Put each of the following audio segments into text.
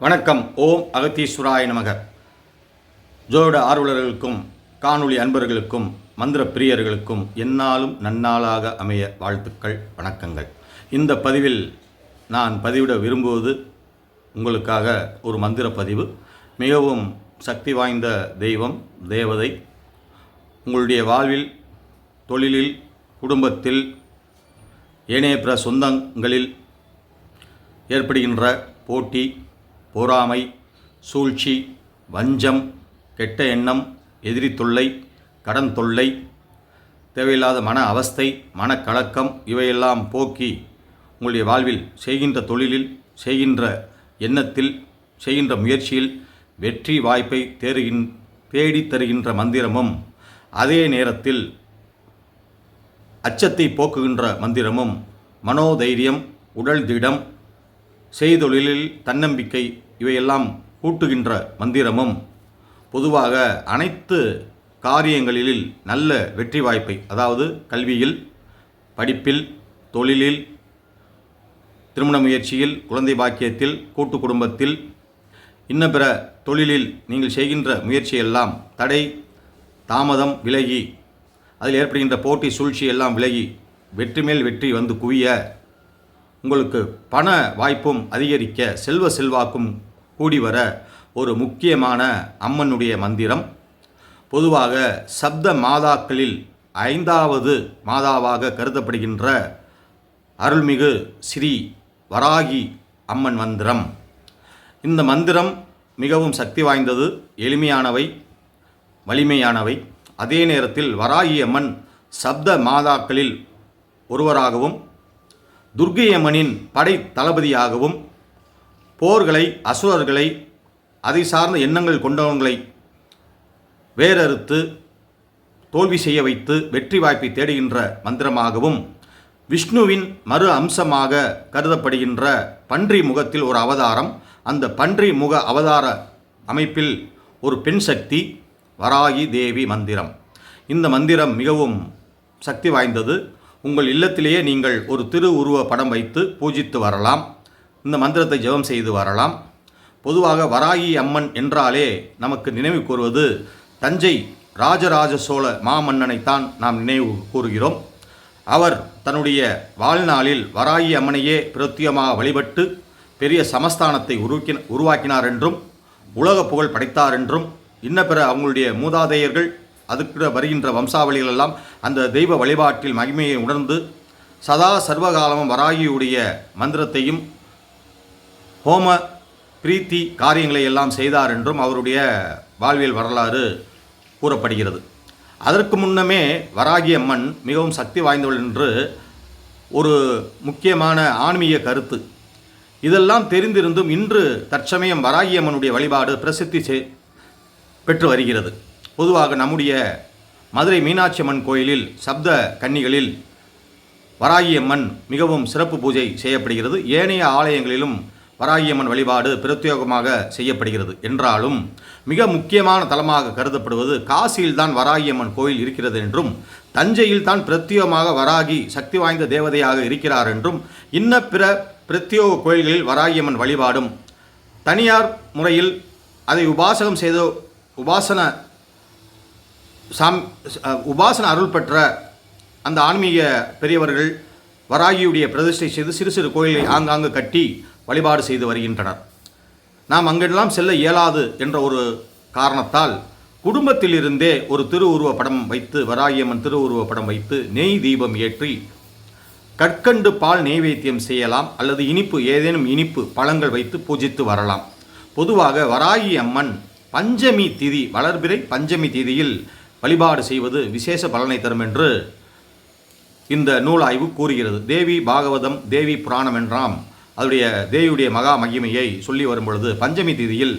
வணக்கம். ஓம் அகத்தீஸ்வராய நமக. ஜோட ஆர்வலர்களுக்கும் காணொளி அன்பர்களுக்கும் மந்திர பிரியர்களுக்கும் எந்நாளும் நன்னாளாக அமைய வாழ்த்துக்கள், வணக்கங்கள். இந்த பதிவில் நான் பதிவிட விரும்புவது உங்களுக்காக ஒரு மந்திர பதிவு. மிகவும் சக்தி வாய்ந்த தெய்வம், தேவதை. உங்களுடைய வாழ்வில், தொழிலில், குடும்பத்தில், ஏனைய பிற சொந்தங்களில் ஏற்படுகின்ற போட்டி, பொறாமை, சூழ்ச்சி, வஞ்சம், கெட்ட எண்ணம், எதிரி தொல்லை, கடன் தொல்லை, தேவையில்லாத மன அவஸ்தை, மனக்கலக்கம் இவையெல்லாம் போக்கி உங்களுடைய வாழ்வில் செய்கின்ற தொழிலில், செய்கின்ற எண்ணத்தில், செய்கின்ற முயற்சியில் வெற்றி வாய்ப்பை தேடித் தருகின்ற மந்திரமும், அதே நேரத்தில் அச்சத்தை போக்குகின்ற மந்திரமும், மனோதைரியம், உடல் திடம், செய்தொழிலில் தன்னம்பிக்கை இவையெல்லாம் கூட்டுகின்ற மந்திரமும், பொதுவாக அனைத்து காரியங்களில் நல்ல வெற்றி வாய்ப்பை, அதாவது கல்வியில், படிப்பில், தொழிலில், திருமண முயற்சியில், குழந்தை பாக்கியத்தில், கூட்டு குடும்பத்தில், இன்ன பிற தொழிலில் நீங்கள் செய்கின்ற முயற்சியெல்லாம் தடை தாமதம் விலகி, அதில் ஏற்படுகின்ற போட்டி சூழ்ச்சி எல்லாம் விலகி வெற்றி மேல் வெற்றி வந்து குவிய, உங்களுக்கு பண வாய்ப்பும் அதிகரிக்க, செல்வ செல்வாக்கும் கூடி வர ஒரு முக்கியமான அம்மனுடைய மந்திரம். பொதுவாக சப்த மாதாக்களில் 5வது மாதாவாக கருதப்படுகின்ற அருள்மிகு ஸ்ரீ வராகி அம்மன் மந்திரம். இந்த மந்திரம் மிகவும் சக்தி வாய்ந்தது, எளிமையானவை, வலிமையானவை. அதே நேரத்தில் வராகி அம்மன் சப்த மாதாக்களில் ஒருவராகவும், துர்க்கை அம்மனின் படை தளபதியாகவும், போர்களை, அசுரர்களை, அதை சார்ந்த எண்ணங்கள் கொண்டவங்களை வேறறுத்து தோல்வி செய்ய வைத்து வெற்றி வாய்ப்பை தேடுகின்ற மந்திரமாகவும், விஷ்ணுவின் மறு அம்சமாக கருதப்படுகின்ற பன்றி முகத்தில் ஒரு அவதாரம், அந்த பன்றி முக அவதார அமைப்பில் ஒரு பெண் சக்தி வராகி தேவி மந்திரம். இந்த மந்திரம் மிகவும் சக்தி வாய்ந்தது. உங்கள் இல்லத்திலேயே நீங்கள் ஒரு திரு உருவ படம் வைத்து பூஜித்து வரலாம். இந்த மந்திரத்தை ஜெபம் செய்து வரலாம். பொதுவாக வராகி அம்மன் என்றாலே நமக்கு நினைவு கூறுவது தஞ்சை ராஜராஜ சோழ மாமன்னனைத்தான் நாம் நினைவு கூறுகிறோம். அவர் தன்னுடைய வாழ்நாளில் வராகி அம்மனையே பிரத்தியமாக வழிபட்டு பெரிய சமஸ்தானத்தை உருவாக்கினார் என்றும், உலக புகழ் படைத்தார் என்றும், இன்ன பிற அவங்களுடைய மூதாதையர்கள், அதுக்கு வருகின்ற வம்சாவளிகள் எல்லாம் அந்த தெய்வ வழிபாட்டில் மகிமையை உணர்ந்து சதா சர்வகாலமும் வராகியுடைய மந்திரத்தையும் ஹோம பிரீத்தி காரியங்களை எல்லாம் செய்தார் என்றும் அவருடைய வாழ்வியல் வரலாறு கூறப்படுகிறது. அதற்கு முன்னமே வராகி அம்மன் மிகவும் சக்தி வாய்ந்தவள் என்று ஒரு முக்கியமான ஆன்மீக கருத்து. இதெல்லாம் தெரிந்திருந்தும் இன்று தற்சமயம் வராகி அம்மனுடைய வழிபாடு பிரசித்தி பெற்று வருகிறது. பொதுவாக நம்முடைய மதுரை மீனாட்சி அம்மன் கோயிலில் சப்த கன்னிகளில் வராகி அம்மன் மிகவும் சிறப்பு பூஜை செய்யப்படுகிறது. ஏனைய ஆலயங்களிலும் வராகி அம்மன் வழிபாடு பிரத்யேகமாக செய்யப்படுகிறது. என்றாலும் மிக முக்கியமான தலமாக கருதப்படுவது காசியில்தான் வராகி அம்மன் கோயில் இருக்கிறது என்றும், தஞ்சையில் தான் பிரத்யேகமாக வராகி சக்தி வாய்ந்த தேவதையாக இருக்கிறார் என்றும், இன்ன பிற பிரத்யேக கோயில்களில் வராகி அம்மன் வழிபாடும் தனியார் முறையில் அதை உபாசகம் செய்த உபாசன அருள் பெற்ற அந்த ஆன்மீக பெரியவர்கள் வராகியுடைய பிரதிஷ்டை செய்து சிறு சிறு கோயிலை ஆங்காங்கு கட்டி வழிபாடு செய்து வருகின்றனர். நாம் அங்கெல்லாம் செல்ல இயலாது என்ற ஒரு காரணத்தால் குடும்பத்திலிருந்தே ஒரு திருவுருவ படம் வைத்து, வராகியம்மன் திருவுருவ படம் வைத்து நெய் தீபம் ஏற்றி கற்கண்டு பால் நெய்வேத்தியம் செய்யலாம், அல்லது ஏதேனும் இனிப்பு பழங்கள் வைத்து பூஜித்து வரலாம். பொதுவாக வராகி அம்மன் பஞ்சமி திதி, வளர்பிறை பஞ்சமி திதியில் வழிபாடு செய்வது விசேஷ பலனை தரும் என்று இந்த நூலாய்வு கூறுகிறது. தேவி பாகவதம், தேவி புராணம் என்றாம் அதனுடைய தேவியுடைய மகா மகிமையை சொல்லி வரும் பொழுது பஞ்சமி திதியில்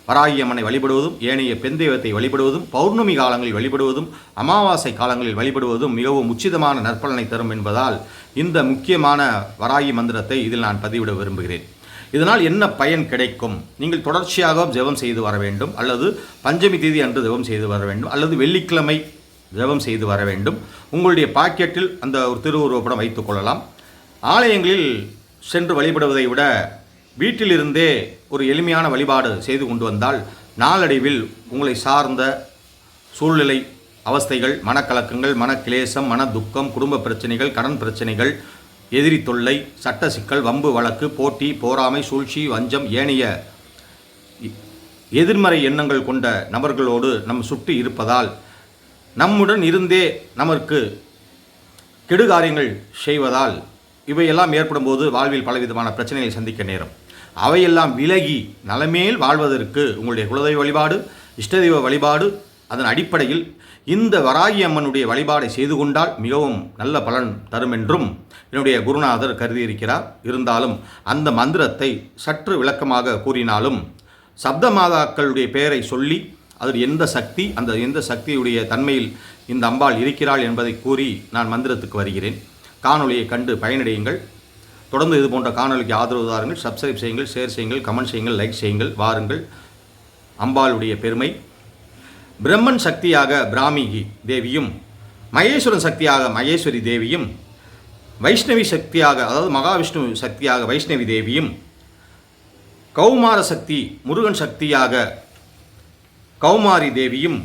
வராகி அம்மனை வழிபடுவதும், ஏனைய பெண் தெய்வத்தை வழிபடுவதும், பௌர்ணமி காலங்களில் வழிபடுவதும், அமாவாசை காலங்களில் வழிபடுவதும் மிகவும் உச்சிதமான நற்பலனை தரும் என்பதால் இந்த முக்கியமான வராகி மந்திரத்தை இதில் நான் பதிவிட விரும்புகிறேன். இதனால் என்ன பயன் கிடைக்கும்? நீங்கள் தொடர்ச்சியாக ஜெபம் செய்து வர வேண்டும், அல்லது பஞ்சமி தேதி அன்று ஜெபம் செய்து வர வேண்டும், அல்லது வெள்ளிக்கிழமை ஜெபம் செய்து வர வேண்டும். உங்களுடைய பாக்கெட்டில் அந்த ஒரு திருவுருவப்படம் வைத்துக் கொள்ளலாம். ஆலயங்களில் சென்று வழிபடுவதை விட வீட்டிலிருந்தே ஒரு எளிமையான வழிபாடு செய்து கொண்டு வந்தால் நாளடைவில் உங்களை சார்ந்த சூழ்நிலை அவஸ்தைகள், மனக்கலக்கங்கள், மனக்கிளேசம், மன துக்கம், குடும்ப பிரச்சனைகள், கடன் பிரச்சனைகள், எதிரி தொல்லை, சட்ட சிக்கல், வம்பு வழக்கு, போட்டி, போராமை, சூழ்ச்சி, வஞ்சம், ஏனைய எதிர்மறை எண்ணங்கள் கொண்ட நபர்களோடு நம் சுற்றி இருப்பதால் நம்முடன் இருந்தே நமக்கு கெடுகாரியங்கள் செய்வதால் இவையெல்லாம் ஏற்படும் போது வாழ்வில் பலவிதமான பிரச்சனைகளை சந்திக்க நேரும். அவையெல்லாம் விலகி நலமேல் வாழ்வதற்கு உங்களுடைய குலதெய்வ வழிபாடு, இஷ்டதெய்வ வழிபாடு, அதன் அடிப்படையில் இந்த வராகி அம்மனுடைய வழிபாடை செய்து கொண்டால் மிகவும் நல்ல பலன் தரும் என்றும் என்னுடைய குருநாதர் கருதியிருக்கிறார். இருந்தாலும் அந்த மந்திரத்தை சற்று விளக்கமாக கூறினாலும் சப்த மாதாக்களுடைய பெயரை சொல்லி அதில் எந்த சக்தி, அந்த எந்த சக்தியுடைய தன்மையில் இந்த அம்பாள் இருக்கிறாள் என்பதை கூறி நான் மந்திரத்துக்கு வருகிறேன். காணொலியை கண்டு பயனடையுங்கள். தொடர்ந்து இது போன்ற காணொலிக்கு ஆதரவு தாருங்கள். சப்ஸ்கிரைப் செய்யுங்கள், ஷேர் செய்யுங்கள், கமெண்ட் செய்யுங்கள், லைக் செய்யுங்கள். வாருங்கள். அம்பாளுடைய பெருமை: பிரம்மன் சக்தியாக பிராமிகி தேவியும், மகேஸ்வரன் சக்தியாக மகேஸ்வரி தேவியும், வைஷ்ணவி சக்தியாக அதாவது மகாவிஷ்ணு சக்தியாக வைஷ்ணவி தேவியும், கௌமார சக்தி முருகன் சக்தியாக கௌமாரி தேவியும்,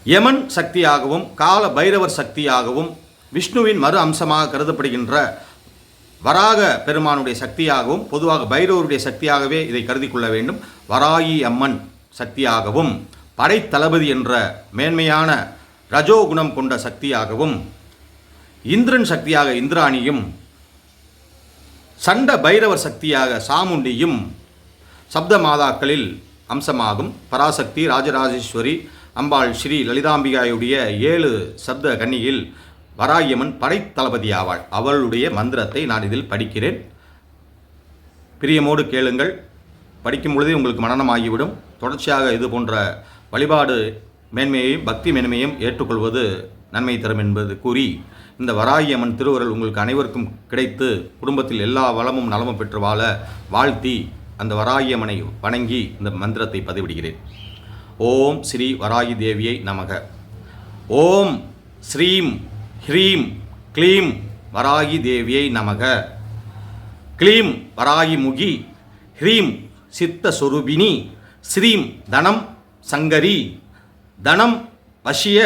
யமன் சக்தியாகவும் கால பைரவர் சக்தியாகவும் விஷ்ணுவின் மறு அம்சமாக கருதப்படுகின்ற வராக பெருமானுடைய சக்தியாகவும், பொதுவாக பைரவருடைய சக்தியாகவே இதை கருதி கொள்ள வேண்டும், வராகி அம்மன் சக்தியாகவும், படைத்தளபதி என்ற மேன்மையான ரஜோகுணம் கொண்ட சக்தியாகவும், இந்திரன் சக்தியாக இந்திராணியும், சண்ட பைரவர் சக்தியாக சாமுண்டியும் சப்த மாதாக்களில் அம்சமாகும். பராசக்தி, ராஜராஜேஸ்வரி அம்பாள் ஸ்ரீ லலிதாம்பிகாயுடைய 7 சப்த கன்னியில் வராகியம்மன் படைத்தளபதி ஆவாள். அவளுடைய மந்திரத்தை நான் இதில் படிக்கிறேன். பிரியமோடு கேளுங்கள். படிக்கும் பொழுதே உங்களுக்கு மனனமாகிவிடும். தொடர்ச்சியாக இது போன்ற வழிபாடு மேன்மையையும் பக்தி மேன்மையும் ஏற்றுக்கொள்வது நன்மை தரும் என்பது கூறி, இந்த வராகியம்மன் திருவருள் உங்களுக்கு அனைவருக்கும் கிடைத்து குடும்பத்தில் எல்லா வளமும் நலமும் பெற்று வாழ வாழ்த்தி அந்த வராகியம்மனை வணங்கி இந்த மந்திரத்தை பதிவிடுகிறேன். ஓம் ஸ்ரீ வராகி தேவியை நமக. ஓம் ஸ்ரீம் ஹ்ரீம் க்ளீம் வராகி தேவியை நமக. க்ளீம் வராகி முகி, ஹ்ரீம் சித்த சொரூபினி, ஸ்ரீம் தனம் சங்கரி, தனம் வசிய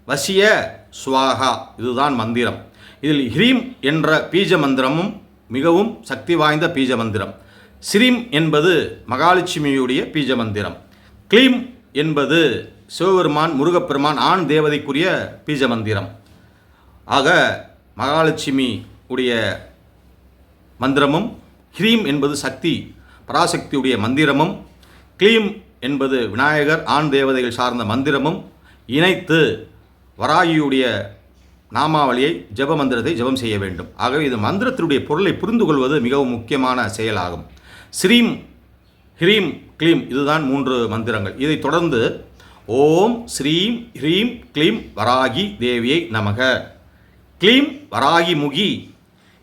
வசிய ஸ்வாகா. இதுதான் மந்திரம். இதில் ஹ்ரீம் என்ற பீஜ மந்திரமும் மிகவும் சக்தி வாய்ந்த பீஜ மந்திரம். ஸ்ரீம் என்பது மகாலட்சுமியுடைய பீஜ மந்திரம். க்ளீம் என்பது சிவபெருமான் முருகப்பெருமான் ஆண் தேவதைக்குரிய பீஜ மந்திரம். ஆக மகாலட்சுமி உடைய மந்திரமும், ஹ்ரீம் என்பது சக்தி பராசக்தியுடைய மந்திரமும், க்ளீம் என்பது விநாயகர் ஆண் தேவதைகள் சார்ந்த மந்திரமும் இணைத்து வராகியுடைய நாமாவளியை ஜப மந்திரத்தை ஜபம் செய்ய வேண்டும். ஆகவே இது மந்திரத்தினுடைய பொருளை புரிந்து கொள்வது மிகவும் முக்கியமான செயலாகும். ஸ்ரீம் ஹ்ரீம் க்ளீம் இதுதான் 3 மந்திரங்கள். இதைத் தொடர்ந்து ஓம் ஸ்ரீம் ஹ்ரீம் க்ளீம் வராகி தேவியை நமக. க்ளீம் வராகி முகி,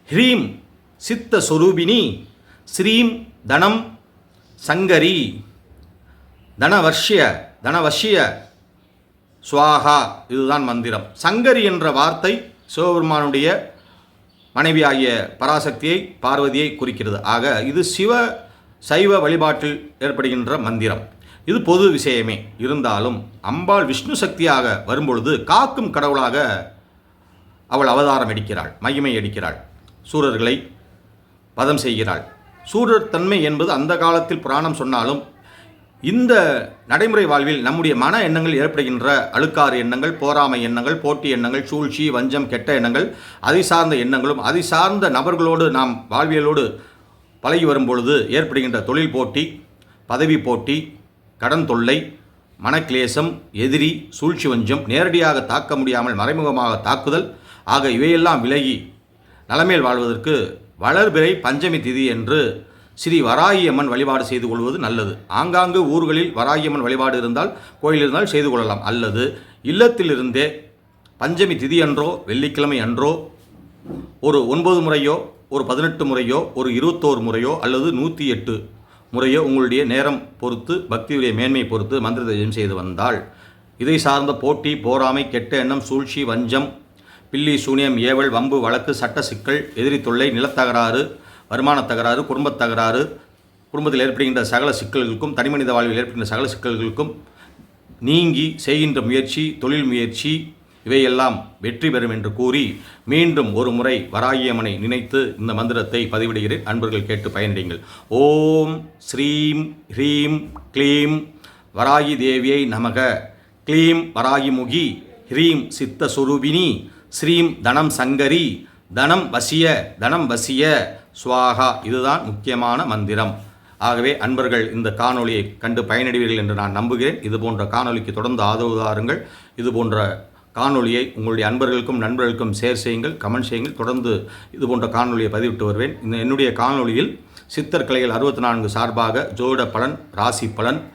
ஹ்ரீம் சித்த சொரூபினி, ஸ்ரீம் தனம் சங்கரி, தனவஷ்ய ஸ்வாகா. இதுதான் மந்திரம். சங்கரி என்ற வார்த்தை சிவபெருமானுடைய மனைவியாகிய பராசக்தியை பார்வதியை குறிக்கிறது. ஆக இது சைவ வழிபாட்டில் ஏற்படுகின்ற மந்திரம். இது பொது விஷயமே. இருந்தாலும் அம்பாள் விஷ்ணு சக்தியாக வரும்பொழுது காக்கும் கடவுளாக அவள் அவதாரம் எடுக்கிறாள், மகிமை எடுக்கிறாள், சூரர்களை வதம் செய்கிறாள். சூரர் தன்மை என்பது அந்த காலத்தில் புராணம் சொன்னாலும் இந்த நடைமுறை வாழ்வில் நம்முடைய மன எண்ணங்கள் ஏற்படுகின்ற அழுக்காறு எண்ணங்கள், போராமை எண்ணங்கள், போட்டி எண்ணங்கள், சூழ்ச்சி, வஞ்சம், கெட்ட எண்ணங்கள், அதை சார்ந்த எண்ணங்களும் அதை சார்ந்த நபர்களோடு நாம் வாழ்வியலோடு பழகி வரும்பொழுது ஏற்படுகின்ற தொழில் போட்டி, பதவி போட்டி, கடன் தொல்லை, மனக்கிளேசம், எதிரி, சூழ்ச்சி, வஞ்சம், நேரடியாக தாக்க முடியாமல் மறைமுகமாக தாக்குதல், ஆக இவையெல்லாம் விலகி நலமேல் வாழ்வதற்கு வளர்பிறை பஞ்சமி திதி என்று ஸ்ரீ வராகியம்மன் வழிபாடு செய்து கொள்வது நல்லது. ஆங்காங்கு ஊர்களில் வராகியம்மன் வழிபாடு இருந்தால், கோயில் இருந்தால் செய்து கொள்ளலாம். அல்லது இல்லத்திலிருந்தே பஞ்சமி திதி அன்றோ வெள்ளிக்கிழமை அன்றோ ஒரு 9 முறையோ, ஒரு 18 முறையோ, ஒரு 21 முறையோ அல்லது 108 முறையோ உங்களுடைய நேரம் பொறுத்து, பக்தியுடைய மேன்மையை பொறுத்து மந்திர ஜெபம் செய்து வந்தால் இதை சார்ந்த போட்டி, போராமை, கெட்ட எண்ணம், சூழ்ச்சி, வஞ்சம், பில்லி, சூனியம், ஏவல், வம்பு, வழக்கு, சட்ட சிக்கல், எதிரி தொல்லை, நிலத்தகராறு, வருமான தகராறு, குடும்பத் தகராறு, குடும்பத்தில் ஏற்படுகின்ற சகல சிக்கல்களுக்கும், தனிமனித வாழ்வில் ஏற்படுகின்ற சகல சிக்கல்களுக்கும் நீங்கி செய்கின்ற முயற்சி, தொழில் முயற்சி இவையெல்லாம் வெற்றி பெறும் என்று கூறி மீண்டும் ஒரு முறை வராகியம்மனை நினைத்து இந்த மந்திரத்தை பதிவிடுகிறேன். அன்பர்கள் கேட்டு பயனடைங்கள். ஓம் ஸ்ரீம் ஹ்ரீம் க்ளீம் வராகி தேவியை நமக. க்ளீம் வராகிமுகி, ஹ்ரீம் சித்த சுரூபினி, ஸ்ரீம் தனம் சங்கரி, தனம் வசிய ஸ்வாகா. இதுதான் முக்கியமான மந்திரம். ஆகவே அன்பர்கள் இந்த காணொலியை கண்டு பயனடைவீர்கள் என்று நான் நம்புகிறேன். இது போன்ற காணொலிக்கு தொடர்ந்து ஆதரவு தாருங்கள். இது போன்ற காணொலியை உங்களுடைய அன்பர்களுக்கும் நண்பர்களுக்கும் ஷேர் செய்யுங்கள், கமெண்ட் செய்யுங்கள். தொடர்ந்து இது போன்ற காணொலியை பதிவிட்டு வருவேன். என்னுடைய காணொலியில் சித்தர் கலைகள் 64 சார்பாக ஜோதிட பலன், ராசி பலன்,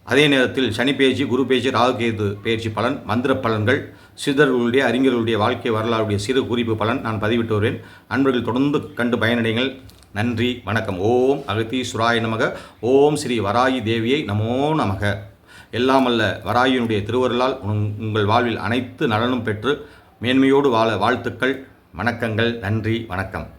அதே நேரத்தில் சனி பேச்சு, குரு பேச்சு, ராகுகேது பேச்சு பலன், மந்திர பலன்கள், சித்தர்களுடைய அறிஞர்களுடைய வாழ்க்கை வரலாறுடைய சிறு குறிப்பு பலன் நான் பதிவிட்டு வருவேன். அன்பர்கள் தொடர்ந்து கண்டு பயனடைங்கள். நன்றி, வணக்கம். ஓம் அகத்தீஸ்வராய நமக. ஓம் ஸ்ரீ வராகி தேவியை நமோ நமக. எல்லாமல்ல வராகியினுடைய திருவருளால் உங்கள் வாழ்வில் அனைத்து நலனும் பெற்று மேன்மையோடு வாழ வாழ்த்துக்கள், வணக்கங்கள். நன்றி, வணக்கம்.